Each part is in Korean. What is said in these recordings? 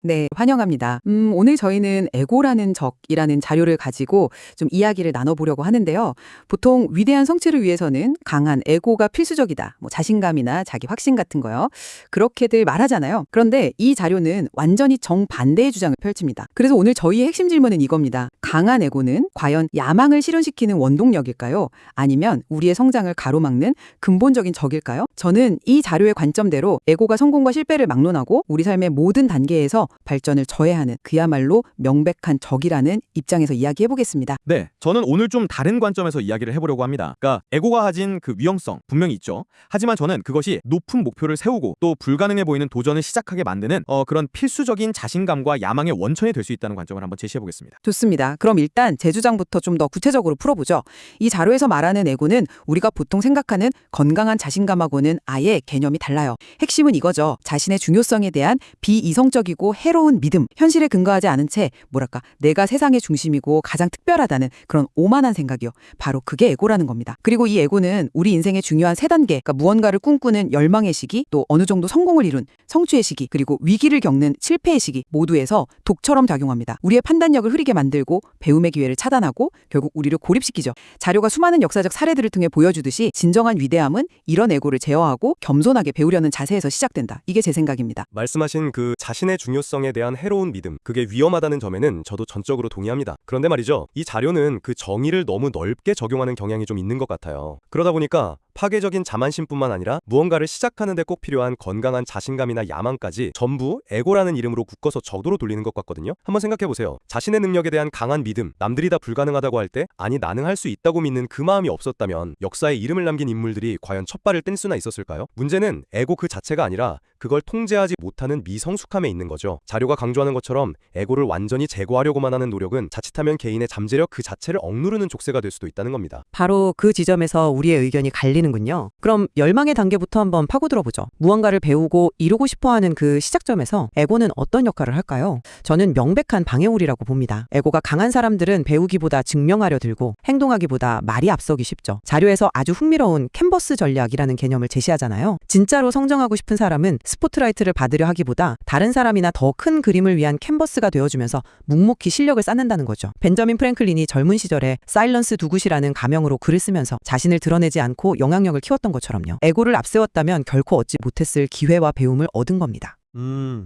네, 환영합니다. 오늘 저희는 에고라는 적이라는 자료를 가지고 좀 이야기를 나눠보려고 하는데요. 보통 위대한 성취를 위해서는 강한 에고가 필수적이다. 뭐 자신감이나 자기 확신 같은 거요. 그렇게들 말하잖아요. 그런데 이 자료는 완전히 정반대의 주장을 펼칩니다. 그래서 오늘 저희의 핵심 질문은 이겁니다. 강한 에고는 과연 야망을 실현시키는 원동력일까요? 아니면 우리의 성장을 가로막는 근본적인 적일까요? 저는 이 자료의 관점대로 에고가 성공과 실패를 막론하고 우리 삶의 모든 단계에서 발전을 저해하는 그야말로 명백한 적이라는 입장에서 이야기해보겠습니다. 네, 저는 오늘 좀 다른 관점에서 이야기를 해보려고 합니다. 그러니까 에고가 가진 그 위험성 분명히 있죠. 하지만 저는 그것이 높은 목표를 세우고 또 불가능해 보이는 도전을 시작하게 만드는 그런 필수적인 자신감과 야망의 원천이 될 수 있다는 관점을 한번 제시해보겠습니다. 좋습니다. 그럼 일단 제 주장부터 좀 더 구체적으로 풀어보죠. 이 자료에서 말하는 에고는 우리가 보통 생각하는 건강한 자신감하고는 아예 개념이 달라요. 핵심은 이거죠. 자신의 중요성에 대한 비이성적이고 해로운 믿음, 현실에 근거하지 않은 채 내가 세상의 중심이고 가장 특별하다는 그런 오만한 생각이요. 바로 그게 에고라는 겁니다. 그리고 이 에고는 우리 인생의 중요한 세 단계, 그러니까 무언가를 꿈꾸는 열망의 시기, 또 어느 정도 성공을 이룬 성취의 시기, 그리고 위기를 겪는 실패의 시기 모두에서 독처럼 작용합니다. 우리의 판단력을 흐리게 만들고 배움의 기회를 차단하고 결국 우리를 고립시키죠. 자료가 수많은 역사적 사례들을 통해 보여주듯이 진정한 위대함은 이런 에고를 제어하고 겸손하게 배우려는 자세에서 시작된다. 이게 제 생각입니다. 말씀하신 그 자신의 중요성에 대한 해로운 믿음, 그게 위험하다는 점에는 저도 전적으로 동의합니다. 그런데 말이죠, 이 자료는 그 정의를 너무 넓게 적용하는 경향이 좀 있는 것 같아요. 그러다 보니까 파괴적인 자만심뿐만 아니라 무언가를 시작하는 데 꼭 필요한 건강한 자신감이나 야망까지 전부 에고라는 이름으로 묶어서 적으로 돌리는 것 같거든요. 한번 생각해보세요. 자신의 능력에 대한 강한 믿음, 남들이 다 불가능하다고 할 때 아니 나는 할 수 있다고 믿는 그 마음이 없었다면 역사에 이름을 남긴 인물들이 과연 첫 발을 뗀 수나 있었을까요? 문제는 에고 그 자체가 아니라 그걸 통제하지 못하는 미성숙함에 있는 거죠. 자료가 강조하는 것처럼 에고를 완전히 제거하려고만 하는 노력은 자칫하면 개인의 잠재력 그 자체를 억누르는 족쇄가 될 수도 있다는 겁니다. 바로 그 지점에서 우리의 의견이 갈리는군요. 그럼 열망의 단계부터 한번 파고들어보죠. 무언가를 배우고 이루고 싶어하는 그 시작점에서 에고는 어떤 역할을 할까요? 저는 명백한 방해물이라고 봅니다. 에고가 강한 사람들은 배우기보다 증명하려 들고 행동하기보다 말이 앞서기 쉽죠. 자료에서 아주 흥미로운 캔버스 전략이라는 개념을 제시하잖아요. 진짜로 성장하고 싶은 사람은 스포트라이트를 받으려 하기보다 다른 사람이나 더 큰 그림을 위한 캔버스가 되어주면서 묵묵히 실력을 쌓는다는 거죠. 벤저민 프랭클린이 젊은 시절에 사일런스 두 굿이라는 가명으로 글을 쓰면서 자신을 드러내지 않고 영향력을 키웠던 것처럼요. 에고를 앞세웠다면 결코 얻지 못했을 기회와 배움을 얻은 겁니다.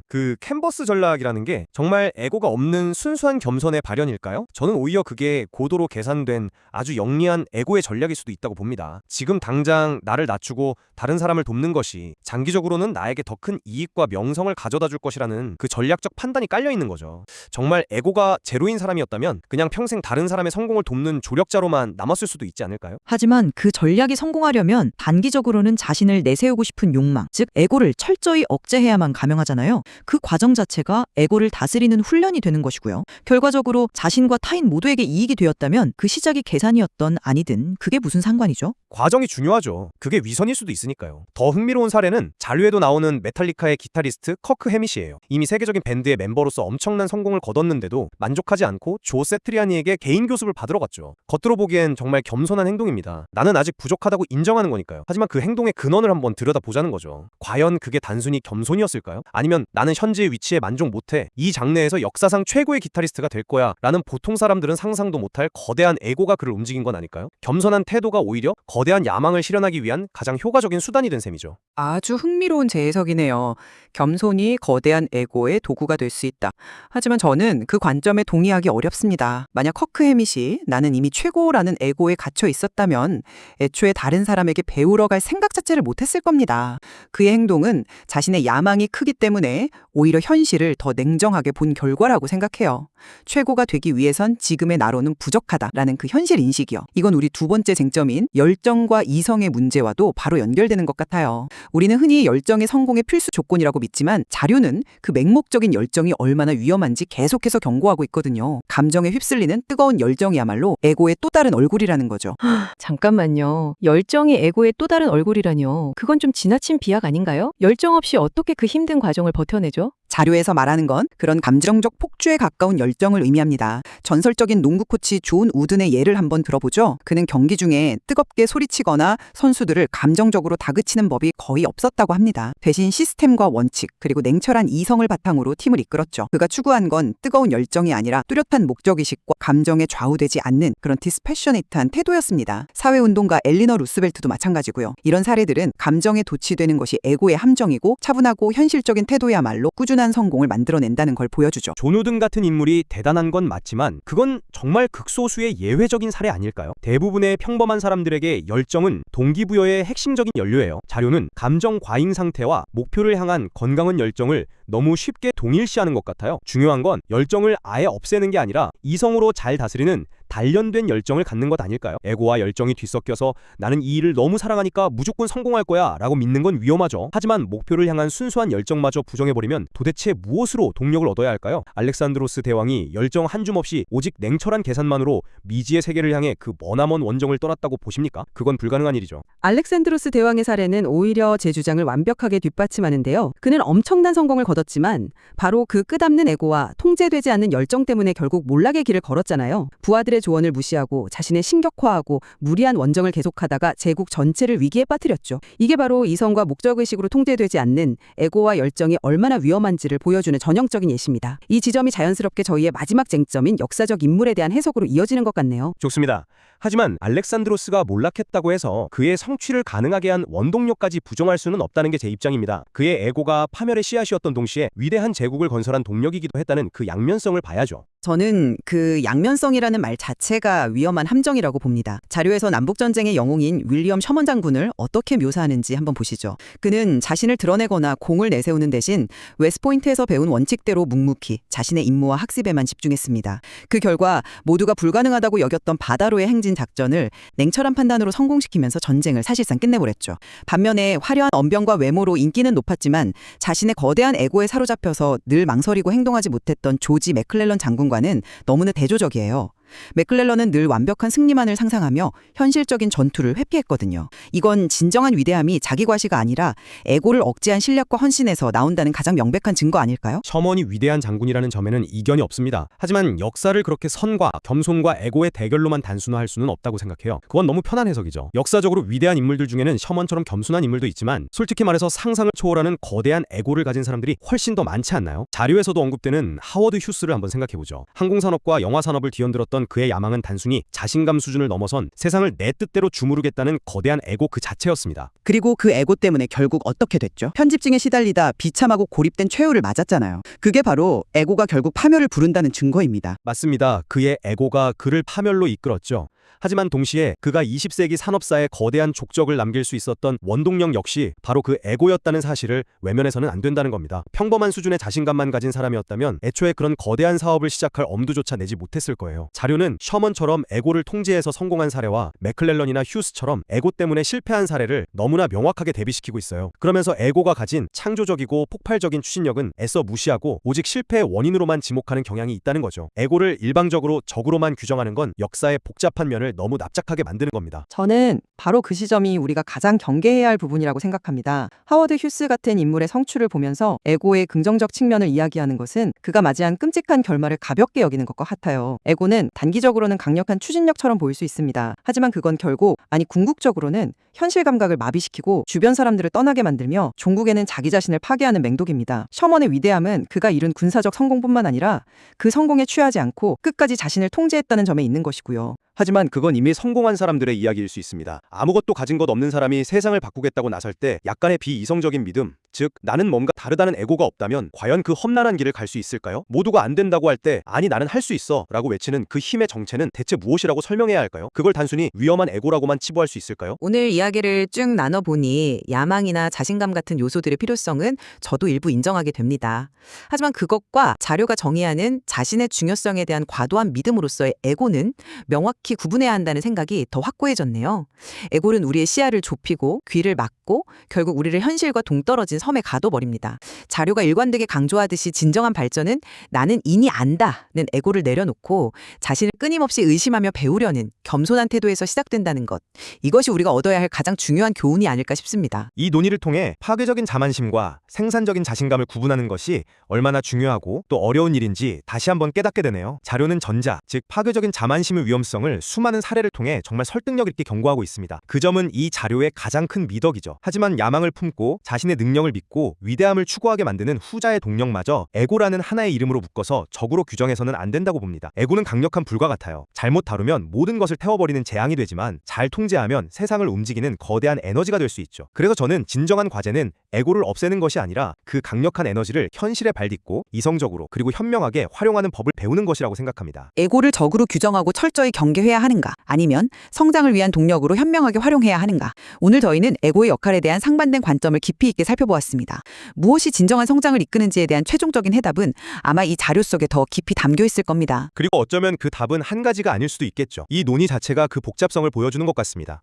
그 캔버스 전략이라는 게 정말 에고가 없는 순수한 겸손의 발현일까요? 저는 오히려 그게 고도로 계산된 아주 영리한 에고의 전략일 수도 있다고 봅니다. 지금 당장 나를 낮추고 다른 사람을 돕는 것이 장기적으로는 나에게 더 큰 이익과 명성을 가져다 줄 것이라는 그 전략적 판단이 깔려 있는 거죠. 정말 에고가 제로인 사람이었다면 그냥 평생 다른 사람의 성공을 돕는 조력자로만 남았을 수도 있지 않을까요? 하지만 그 전략이 성공하려면 단기적으로는 자신을 내세우고 싶은 욕망, 즉 에고를 철저히 억제해야만 가능하잖아요. 그 과정 자체가 에고를 다스리는 훈련이 되는 것이고요. 결과적으로 자신과 타인 모두에게 이익이 되었다면 그 시작이 계산이었던 아니든 그게 무슨 상관이죠? 과정이 중요하죠. 그게 위선일 수도 있으니까요. 더 흥미로운 사례는 자료에도 나오는 메탈리카의 기타리스트 커크 해밋이에요. 이미 세계적인 밴드의 멤버로서 엄청난 성공을 거뒀는데도 만족하지 않고 조 세트리아니에게 개인 교습을 받으러 갔죠. 겉으로 보기엔 정말 겸손한 행동입니다. 나는 아직 부족하다고 인정하는 거니까요. 하지만 그 행동의 근원을 한번 들여다보자는 거죠. 과연 그게 단순히 겸손이었을까요? 아니면 나는 현재의 위치에 만족 못해 이 장르에서 역사상 최고의 기타리스트가 될 거야 라는 보통 사람들은 상상도 못할 거대한 에고가 그를 움직인 건 아닐까요? 겸손한 태도가 오히려 거대한 야망을 실현하기 위한 가장 효과적인 수단이 된 셈이죠. 아주 흥미로운 재해석이네요. 겸손이 거대한 에고의 도구가 될 수 있다. 하지만 저는 그 관점에 동의하기 어렵습니다. 만약 커크 해밋이 나는 이미 최고라는 에고에 갇혀 있었다면 애초에 다른 사람에게 배우러 갈 생각 자체를 못했을 겁니다. 그의 행동은 자신의 야망이 크기 때문에 오히려 현실을 더 냉정하게 본 결과라고 생각해요. 최고가 되기 위해선 지금의 나로는 부족하다라는 그 현실 인식이요. 이건 우리 두 번째 쟁점인 열정과 이성의 문제와도 바로 연결되는 것 같아요. 우리는 흔히 열정이 성공의 필수 조건이라고 믿지만 자료는 그 맹목적인 열정이 얼마나 위험한지 계속해서 경고하고 있거든요. 감정에 휩쓸리는 뜨거운 열정이야말로 에고의 또 다른 얼굴이라는 거죠. 잠깐만요. 열정이 에고의 또 다른 얼굴이라뇨. 그건 좀 지나친 비약 아닌가요? 열정 없이 어떻게 그 힘든 과정을 버텨내죠? 자료에서 말하는 건 그런 감정적 폭주에 가까운 열정을 의미합니다. 전설적인 농구 코치 존 우든의 예를 한번 들어보죠. 그는 경기 중에 뜨겁게 소리치거나 선수들을 감정적으로 다그치는 법이 거의 없었다고 합니다. 대신 시스템과 원칙 그리고 냉철한 이성을 바탕으로 팀을 이끌었죠. 그가 추구한 건 뜨거운 열정이 아니라 뚜렷한 목적의식과 감정에 좌우되지 않는 그런 디스패셔네이트한 태도였습니다. 사회운동가 엘리너 루스벨트도 마찬가지고요. 이런 사례들은 감정에 도취되는 것이 에고의 함정이고 차분하고 현실적인 태도야말로 꾸준한 성공을 만들어낸다는 걸 보여주죠. 존 우든 같은 인물이 대단한 건 맞지만 그건 정말 극소수의 예외적인 사례 아닐까요? 대부분의 평범한 사람들에게 열정은 동기부여의 핵심적인 연료예요. 자료는 감정 과잉 상태와 목표를 향한 건강한 열정을 너무 쉽게 동일시하는 것 같아요. 중요한 건 열정을 아예 없애는 게 아니라 이성으로 잘 다스리는 단련된 열정을 갖는 것 아닐까요? 에고와 열정이 뒤섞여서 나는 이 일을 너무 사랑하니까 무조건 성공할 거야 라고 믿는 건 위험하죠. 하지만 목표를 향한 순수한 열정마저 부정해버리면 도대체 무엇으로 동력을 얻어야 할까요? 알렉산드로스 대왕이 열정 한 줌 없이 오직 냉철한 계산만으로 미지의 세계를 향해 그 머나먼 원정을 떠났다고 보십니까? 그건 불가능한 일이죠. 알렉산드로스 대왕의 사례는 오히려 제 주장을 완벽하게 뒷받침하는데요. 그는 엄청난 성공을 거뒀지만 바로 그 끝없는 에고와 통제되지 않는 열정 때문에 결국 몰락의 길을 걸었잖아요. 부하들의 조언을 무시하고 자신의 신격화하고 무리한 원정을 계속하다가 제국 전체를 위기에 빠뜨렸죠. 이게 바로 이성과 목적의식으로 통제되지 않는 에고와 열정이 얼마나 위험한지를 보여주는 전형적인 예시입니다. 이 지점이 자연스럽게 저희의 마지막 쟁점인 역사적 인물에 대한 해석으로 이어지는 것 같네요. 좋습니다. 하지만 알렉산드로스가 몰락했다고 해서 그의 성취를 가능하게 한 원동력까지 부정할 수는 없다는 게 제 입장입니다. 그의 에고가 파멸의 씨앗이었던 동시에 위대한 제국을 건설한 동력이기도 했다는 그 양면성을 봐야죠. 저는 그 양면성이라는 말 자체가 위험한 함정이라고 봅니다. 자료에서 남북전쟁의 영웅인 윌리엄 셔먼 장군을 어떻게 묘사하는지 한번 보시죠. 그는 자신을 드러내거나 공을 내세우는 대신 웨스트포인트에서 배운 원칙대로 묵묵히 자신의 임무와 학습에만 집중했습니다. 그 결과 모두가 불가능하다고 여겼던 바다로의 행진 작전을 냉철한 판단으로 성공시키면서 전쟁을 사실상 끝내버렸죠. 반면에 화려한 언변과 외모로 인기는 높았지만 자신의 거대한 에고에 사로잡혀서 늘 망설이고 행동하지 못했던 조지 맥클렐런 장군과는 너무나 대조적이에요. 맥클렐런은 늘 완벽한 승리만을 상상하며 현실적인 전투를 회피했거든요. 이건 진정한 위대함이 자기 과시가 아니라 에고를 억제한 실력과 헌신에서 나온다는 가장 명백한 증거 아닐까요? 셔먼이 위대한 장군이라는 점에는 이견이 없습니다. 하지만 역사를 그렇게 선과 겸손과 에고의 대결로만 단순화할 수는 없다고 생각해요. 그건 너무 편한 해석이죠. 역사적으로 위대한 인물들 중에는 셔먼처럼 겸손한 인물도 있지만 솔직히 말해서 상상을 초월하는 거대한 에고를 가진 사람들이 훨씬 더 많지 않나요? 자료에서도 언급되는 하워드 휴스를 한번 생각해보죠. 항공산업과 영화산업을 뒤흔들었던 그의 야망은 단순히 자신감 수준을 넘어선 세상을 내 뜻대로 주무르겠다는 거대한 에고 그 자체였습니다. 그리고 그 에고 때문에 결국 어떻게 됐죠? 편집증에 시달리다 비참하고 고립된 최후를 맞았잖아요. 그게 바로 에고가 결국 파멸을 부른다는 증거입니다. 맞습니다. 그의 에고가 그를 파멸로 이끌었죠. 하지만 동시에 그가 20세기 산업사에 거대한 족적을 남길 수 있었던 원동력 역시 바로 그 에고였다는 사실을 외면해서는 안 된다는 겁니다. 평범한 수준의 자신감만 가진 사람이었다면 애초에 그런 거대한 사업을 시작할 엄두조차 내지 못했을 거예요. 자료는 셔먼처럼 에고를 통제해서 성공한 사례와 맥클렐런이나 휴스처럼 에고 때문에 실패한 사례를 너무나 명확하게 대비시키고 있어요. 그러면서 에고가 가진 창조적이고 폭발적인 추진력은 애써 무시하고 오직 실패의 원인으로만 지목하는 경향이 있다는 거죠. 에고를 일방적으로 적으로만 규정하는 건 역사의 복잡한 면을 너무 납작하게 만드는 겁니다. 저는 바로 그 시점이 우리가 가장 경계해야 할 부분이라고 생각합니다. 하워드 휴스 같은 인물의 성취를 보면서 에고의 긍정적 측면을 이야기하는 것은 그가 맞이한 끔찍한 결말을 가볍게 여기는 것과 같아요. 에고는 단기적으로는 강력한 추진력처럼 보일 수 있습니다. 하지만 그건 결국, 아니 궁극적으로는 현실 감각을 마비시키고 주변 사람들을 떠나게 만들며 종국에는 자기 자신을 파괴하는 맹독입니다. 셔먼의 위대함은 그가 이룬 군사적 성공뿐만 아니라 그 성공에 취하지 않고 끝까지 자신을 통제했다는 점에 있는 것이고요. 하지만 그건 이미 성공한 사람들의 이야기일 수 있습니다. 아무것도 가진 것 없는 사람이 세상을 바꾸겠다고 나설 때 약간의 비이성적인 믿음, 즉 나는 뭔가 다르다는 에고가 없다면 과연 그 험난한 길을 갈 수 있을까요? 모두가 안 된다고 할 때 아니 나는 할 수 있어 라고 외치는 그 힘의 정체는 대체 무엇이라고 설명해야 할까요? 그걸 단순히 위험한 에고라고만 치부할 수 있을까요? 오늘 이야기를 쭉 나눠보니 야망이나 자신감 같은 요소들의 필요성은 저도 일부 인정하게 됩니다. 하지만 그것과 자료가 정의하는 자신의 중요성에 대한 과도한 믿음으로서의 에고는 명확히 명확히 구분해야 한다는 생각이 더 확고해졌네요. 에고는 우리의 시야를 좁히고 귀를 막고 결국 우리를 현실과 동떨어진 섬에 가둬버립니다. 자료가 일관되게 강조하듯이 진정한 발전은 나는 이니 안다는 에고를 내려놓고 자신을 끊임없이 의심하며 배우려는 겸손한 태도에서 시작된다는 것. 이것이 우리가 얻어야 할 가장 중요한 교훈이 아닐까 싶습니다. 이 논의를 통해 파괴적인 자만심과 생산적인 자신감을 구분하는 것이 얼마나 중요하고 또 어려운 일인지 다시 한번 깨닫게 되네요. 자료는 전자, 즉 파괴적인 자만심의 위험성을 수많은 사례를 통해 정말 설득력 있게 경고하고 있습니다. 그 점은 이 자료의 가장 큰 미덕이죠. 하지만 야망을 품고 자신의 능력을 믿고 위대함을 추구하게 만드는 후자의 동력마저 에고라는 하나의 이름으로 묶어서 적으로 규정해서는 안 된다고 봅니다. 에고는 강력한 불과 같아요. 잘못 다루면 모든 것을 태워버리는 재앙이 되지만 잘 통제하면 세상을 움직이는 거대한 에너지가 될 수 있죠. 그래서 저는 진정한 과제는 에고를 없애는 것이 아니라 그 강력한 에너지를 현실에 발딛고 이성적으로 그리고 현명하게 활용하는 법을 배우는 것이라고 생각합니다. 에고를 적으로 규정하고 철저히 경계해야 하는가? 아니면 성장을 위한 동력으로 현명하게 활용해야 하는가? 오늘 저희는 에고의 역할에 대한 상반된 관점을 깊이 있게 살펴보았습니다. 무엇이 진정한 성장을 이끄는지에 대한 최종적인 해답은 아마 이 자료 속에 더 깊이 담겨 있을 겁니다. 그리고 어쩌면 그 답은 한 가지가 아닐 수도 있겠죠. 이 논의 자체가 그 복잡성을 보여주는 것 같습니다.